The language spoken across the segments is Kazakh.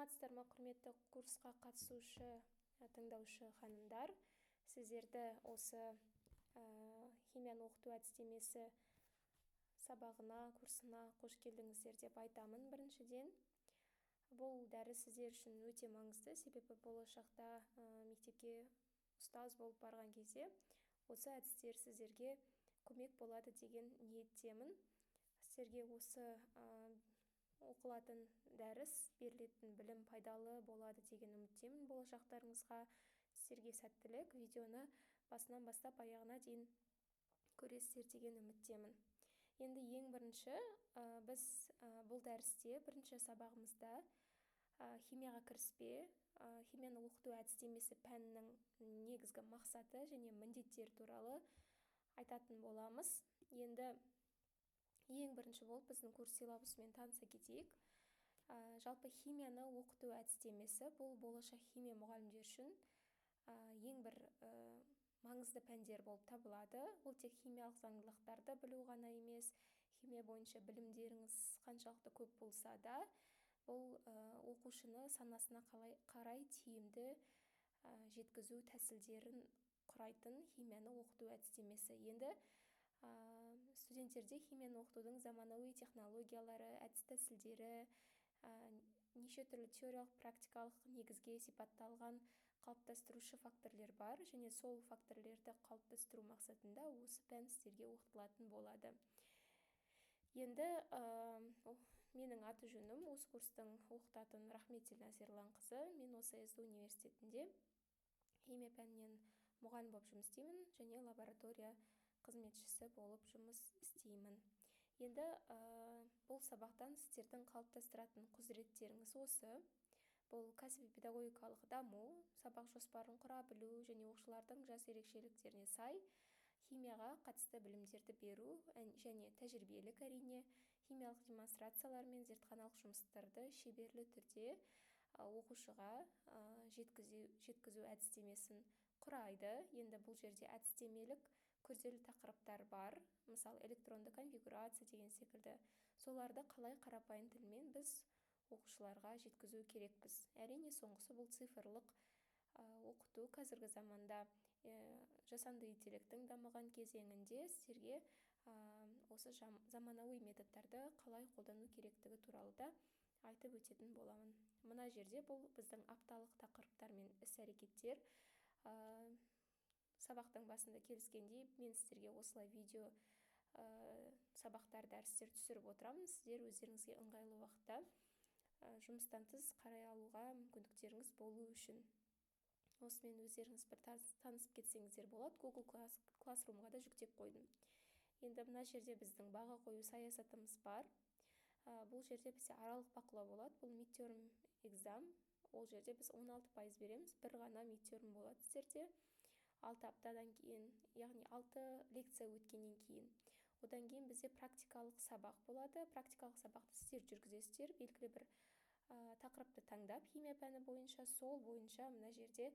Саламатсыздар ма, құрметті курсқа қатысушы, тыңдаушы ханымдар. Сіздерді осы химияны оқыту әдістемесі сабағына, курсына қош келдіңіздер деп айтамын. Біріншіден, бұл дәріс сіздер үшін өте маңызды, себебі болашақта мектепке ұстаз болып барған кезде осы әдістер сіздерге көмек болады деген ниеттемін. Сіздерге осы оқылатын дәріс, берілетін білім пайдалы болады деген үміттемін. Болашақтарыңызға сіздерге сәттілік. Видеоны басынан бастап аяғына дейін көресіздер деген үміттемін. Енді ең бірінші, біз бұл дәрісте бірінші сабағымызда химияға кіріспе, химияны оқыту әдістемесі пәнінің негізгі мақсаты және міндеттер туралы айтатын боламыз. Енді ең бірінші болып біздің курс силабусымен таныса кетейік. Жалпы химияны оқыту әдістемесі бұл болашақ химия мұғалімдер үшін ең бір маңызды пәндер болып табылады. Ол тек химиялық заңдылықтарды білу ғана емес, химия бойынша білімдеріңіз қаншалықты көп болса да, бұл оқушыны санасына қарай тиімді жеткізу тәсілдерін құрайтын химияны оқыту әдістемесі. Енді студенттерде химияны оқытудың заманауи технологиялары, әдіс-тәсілдері, неше түрлі теориялық практикалық негізге сипатталған қалыптастырушы факторлер бар, және сол факторлерді қалыптастыру мақсатында осы пән сіздерге оқытылатын болады. Енді менің аты жөнім, осы курстың оқытатын Рахметел Насирланқызы. Мен осы СДУ университетінде химия пәнінен мұғалім болып жұмыс істеймін және лаборатория қызметшісі болып жұмыс істеймін. Енді бұл сабақтан сіздердің қалыптастыратын құзыреттеріңіз осы. Бұл кәсіби педагогикалық даму, сабақ жоспарын құра білу және оқушылардың жас ерекшеліктеріне сай химияға қатысты білімдерді беру және тәжірибелік әрине химиялық демонстрациялар мен зертханалық жұмыстарды шеберлі түрде оқушыға жеткізу әдістемесін құрайды. Енді бұл жерде әдістемелік күрделі тақырыптар бар, мысалы электронды конфигурация деген секілді. Соларды қалай қарапайым тілмен біз оқушыларға жеткізу керекпіз. Әрине соңғысы бұл цифрлық оқыту. Қазіргі заманда жасанды интеллекттің дамыған кезеңінде сіздерге осы заманауи методтарды қалай қолдану керектігі туралы да айтып өтетін боламын. Мына жерде бұл біздің апталық тақырыптар мен іс-әрекеттер. Сабақтың басында келіскендей, мен сіздерге осылай видео сабақтар, дәрістер түсіріп отырамын. Сіздер өздеріңізге ыңғайлы уақытта жұмыстан тыс қарай алуға мүмкіндіктеріңіз болу үшін. Осымен өздеріңіз бір танысып кетсеңіздер болады. Google Classroom-ға да жүктеп қойдым. Енді мына жерде біздің баға қою саясатымыз бар. Бұл жерде бізде аралық бақылау болады. Бұл midterm exam. Ол жерде біз 16% береміз. Бір ғана midterm болады сіздерде. 6 аптадан кейін, яғни 6 лекция өткеннен кейін. Одан кейін бізде практикалық сабақ болады. Практикалық сабақты сіздер жүргізесіздер. Белгілі бір тақырыпты таңдап, химия пәні бойынша, сол бойынша мына жерде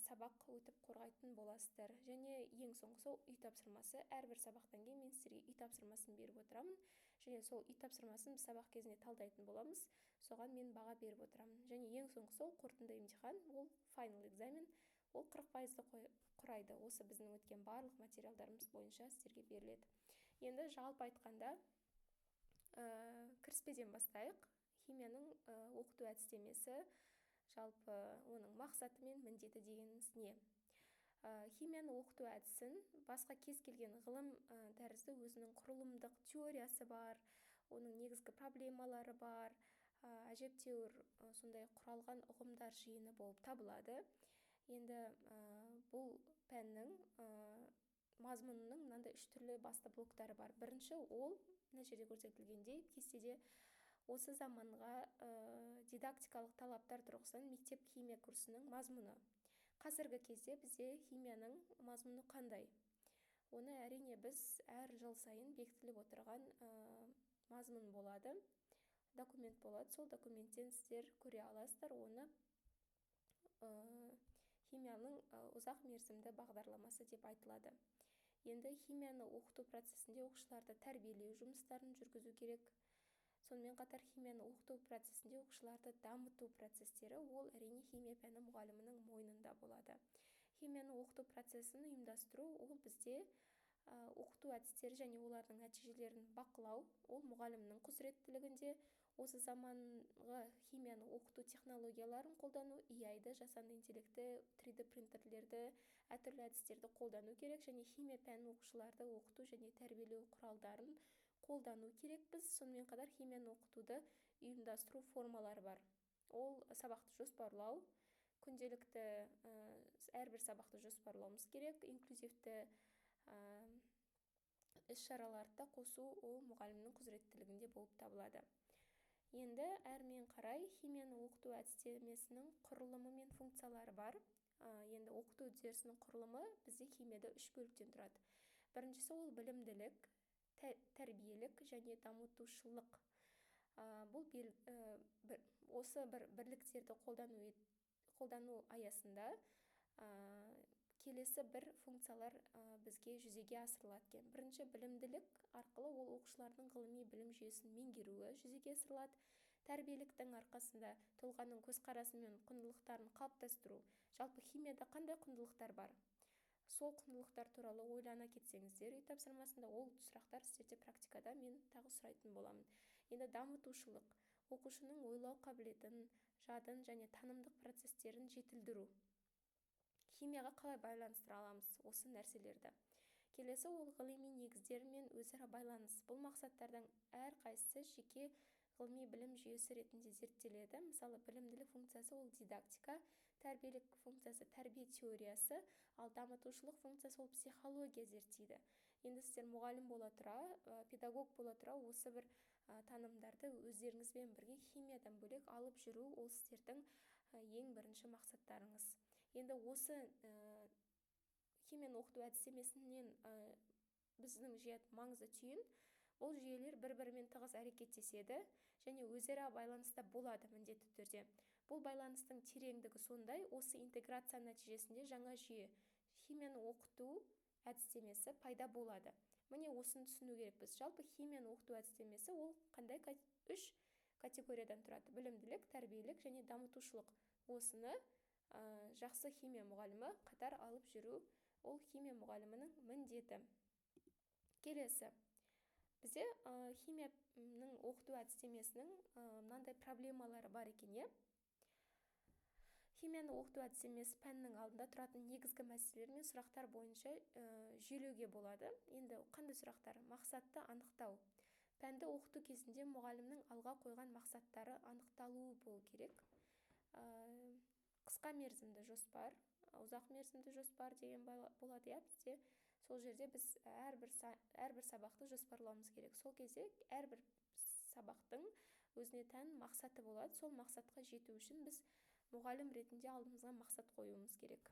сабақ өтіп қорғайтын боласыздар. Және ең соңғысы үй тапсырмасы. Әрбір сабақтан кейін мен сіздерге үй тапсырмасын беріп отырамын. Және сол үй тапсырмасын біз сабақ кезінде талдайтын боламыз. Соған мен баға беріп отырамын. Және ең соңғысы ол қорытынды емтихан, ол final экзамен. Ол 40%-ді құрайды. Осы біздің өткен барлық материалдарымыз бойынша сіздерге беріледі. Енді жалпы айтқанда кіріспеден бастайық. Химияның оқыту әдістемесі, жалпы оның мақсаты мен міндеті дегеніміз не? Химияны оқыту әдісін басқа кез келген ғылым тәрізді өзінің құрылымдық теориясы бар, оның негізгі проблемалары бар, әжептәуір сондай құралған ұғымдар жиыны болып табылады. Енді бұл пәннің мазмұнының мынандай 3 түрлі басты блоктары бар. Бірінші ол, мына жерде көрсетілгендей, кестеде осы заманға дидактикалық талаптар тұрғысынан мектеп химия курсының мазмұны. Қазіргі кезде бізде химияның мазмұны қандай? Оны әрине біз әр жыл сайын бекітіліп отырған мазмұн болады, документ болады. Сол документтен сіздер көре аласыздар. Оны химияның ұзақ мерзімді бағдарламасы деп айтылады. Енді химияны оқыту процесінде оқушыларды тәрбиелеу жұмыстарын жүргізу керек. Сонымен қатар химияны оқыту процесінде оқушыларды дамыту процестері ол әрине химия пәні мұғалімінің мойнында болады. Химияны оқыту процесін ұйымдастыру ол бізде оқыту әдістері және олардың нәтижелерін бақылау, ол мұғалімнің құзыреттілігінде. Осы заманғы химияны оқыту технологияларын қолдану, EI-ді, жасанды интеллекті, 3D принтерлерді, әртүрлі әдістерді қолдану керек, және химия пәнін оқушыларды оқыту және тәрбиелеу құралдарын қолдану керек. Біз сонымен қатар химияны оқытуды ұйымдастыру формалары бар. Ол сабақты жоспарлау, күнделікті әрбір сабақты жоспарлауымыз керек, инклюзивті іс-шараларды қосу ол мұғалімнің құзыреттілігінде болып табылады. Енді әрмен қарай химияны оқыту әдістемесінің құрылымы мен функциялары бар. Енді оқыту үдерісінің құрылымы бізде химияда 3 бөліктен тұрады. Біріншісі ол білімділік, тәрбиелік және дамытушылық. Бұл осы бірліктерді қолдану аясында келесі бір функциялар бізге жүзеге асырылады екен. Бірінші, білімділік арқылы ол оқушылардың ғылыми білім жүйесін меңгеруі жүзеге асырылады. Тәрбиеліктің арқасында тұлғаның көзқарасы мен құндылықтарын қалыптастыру. Жалпы химияда қандай құндылықтар бар? Сол құндылықтар туралы ойлана кетсеңіздер, үй тапсырмасында ол сұрақтар сіздерде практикада мен тағы сұрайтын боламын. Енді дамытушылық, оқушының ойлау қабілетін, жадын және танымдық процестерін жетілдіру. Химияға қалай байланыстыра аламыз осы нәрселерді? Келесі ол ғылыми негіздер мен өзара байланыс. Бұл мақсаттардан әрқайсысы жеке ғылыми білім жүйесі ретінде зерттеледі. Мысалы, білімділік функциясы ол дидактика, тәрбиелік функциясы тәрбие теориясы, ал дамытушылық функциясы ол психология зерттейді. Енді сіздер мұғалім бола тұра, педагог бола тұра осы бір танымдарды өздеріңізбен бірге химиядан бөлек алып жүру ол сіздердің ең бірінші мақсаттарыңыз. Енді осы химияны оқыту әдістемесінен біздің жият маңызды түйін, ол жүйелер бір-бірімен тығыз әрекеттеседі және өзара байланыста болады міндетті түрде. Бұл байланыстың тереңдігі сондай, осы интеграция нәтижесінде жаңа жүйе, химияны оқыту әдістемесі пайда болады. Міне осыны түсіну керек біз. Жалпы химияны оқыту әдістемесі ол қандай 3 категориядан тұрады? Білімділік, тәрбиелік және дамытушылық. Осыны жақсы химия мұғалімі қатар алып жүру ол химия мұғалімінің міндеті. Келесі, бізде химияның оқыту әдістемесінің мынандай проблемалары бар екен. Химияны оқыту әдістемесі пәннің алдында тұратын негізгі мәселелер мен сұрақтар бойынша жүйелеуге болады. Енді қандай сұрақтар? Мақсатты анықтау. Пәнді оқыту кезінде мұғалімнің алға қойған мақсаттары анықталуы болу керек. Қысқа мерзімді жоспар, ұзақ мерзімді жоспар деген болады. Бізде сол жерде біз әрбір сабақты жоспарлауымыз керек. Сол кезде әрбір сабақтың өзіне тән мақсаты болады. Сол мақсатқа жету үшін біз мұғалім ретінде алдымызға мақсат қоюымыз керек.